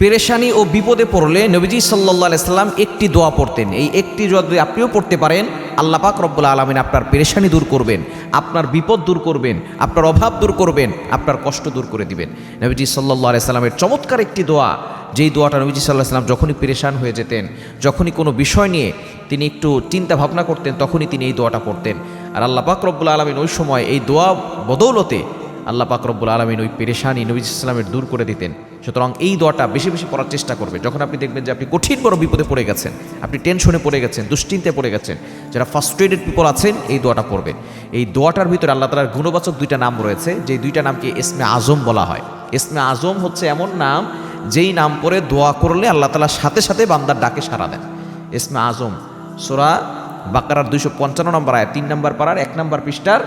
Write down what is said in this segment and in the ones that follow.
পেরেশানি ও বিপদে পড়লে নবীজি সাল্লাল্লাহু আলাইহি সাল্লাম একটি দোয়া পড়তেন। এই একটি দোয়া যদি আপনিও পড়তে পারেন, আল্লাহ পাক রব্বুল আলামিন আপনার পেরেশানি দূর করবেন, আপনার বিপদ দূর করবেন, আপনার অভাব দূর করবেন, আপনার কষ্ট দূর করে দিবেন। নবীজি সাল্লাল্লাহু আলাইহি সাল্লামের চমৎকার একটি দোয়া, যেই দোয়াটা নবীজি সাল্লাল্লাহু আলাইহি সাল্লাম যখনই পেরেশান হয়ে যেতেন, যখনই কোনো বিষয় নিয়ে তিনি একটু চিন্তা ভাবনা করতেন, তখনই তিনি এই দোয়াটা পড়তেন। আর আল্লাহ পাক রব্বুল আলামিন ওই সময় এই দোয়া বদৌলতে আল্লাহ পাক রব্বুল আলামিন ওই পেরেশানি নবীজি সাল্লামের দূর করে দিতেন। সুতরাং এই দোয়াটা বেশি বেশি পড়ার চেষ্টা করবে। যখন আপনি দেখবেন যে আপনি কঠিন বড় বিপদে পড়ে গেছেন, আপনি টেনশনে পড়ে গেছেন, দুশ্চিন্তায় পড়ে গেছেন, যারা ফার্স্ট্রেটেড পিপল আছেন, এই দোয়াটা পড়বে। এই দোয়াটার ভিতরে আল্লাহ তাআলার গুণবাচক দুইটা নাম রয়েছে, যে দুইটা নামকে ইসমে আজম বলা হয়। ইসমে আজম হচ্ছে এমন নাম, যেই নাম করে দোয়া করলে আল্লাহ তাআলা সাথে সাথে বান্দার ডাকে সাড়া দেন। ইসমে আজম সূরা বাকারার 255 নম্বর আয়াত, 3 নম্বর পারার 1 নম্বর পৃষ্ঠার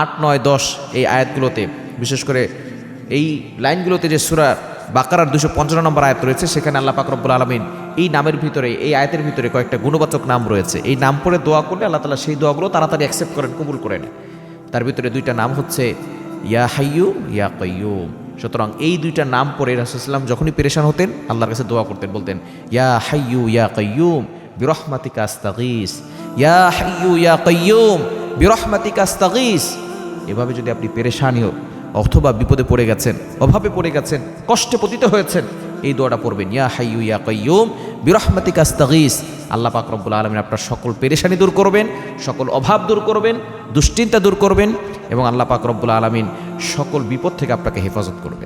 8, 9, 10 এই আয়াতগুলোতে, বিশেষ করে এই লাইনগুলোতে যে সূরা বাকারার 255 নম্বর আয়াত রয়েছে, সেখানে আল্লাহ পাক রব্বুল আলামিন এই নামের ভিতরে, এই আয়াতের ভিতরে কয়েকটা গুণবাচক নাম রয়েছে। এই নাম পড়ে দোয়া করলে আল্লাহ তাআলা সেই দোয়াগুলো তাড়াতাড়ি অ্যাকসেপ্ট করেন, কবুল করেন। তার ভিতরে দুইটা নাম হচ্ছে ইয়া হাইয়্যু ইয়া কাইয়্যুম। সুতরাং এই দুইটা নাম পড়ে রাসূলুল্লাহ সাল্লাল্লাহু আলাইহি ওয়াসাল্লাম যখনই পেরেশান হতেন, আল্লাহর কাছে দোয়া করতেন, বলতেন ইয়া হাইয়্যু ইয়া কাইয়্যুম বিরহমাতিকা আস্তাগীস, ইয়া হাইয়্যু ইয়া কাইয়্যুম বিরহমাতিকা আস্তাগীস। এভাবে যদি আপনি পেরেশানি অথবা বিপদে পড়ে গেছেন, অভাবে পড়ে গেছেন, কষ্টে পতিত হয়েছেন, এই দোয়াটা পড়বেন, ইয়া হাইয়্যু ইয়া কাইয়্যুম বিরহমাতিকা আস্তাগীস। আল্লাহ পাক রব্বুল আলামিন আপনার সকল পেরেশানি দূর করবেন, সকল অভাব দূর করবেন, দুশ্চিন্তা দূর করবেন, এবং আল্লাহ পাক রব্বুল আলামিন সকল বিপদ থেকে আপনাকে হেফাজত করবেন।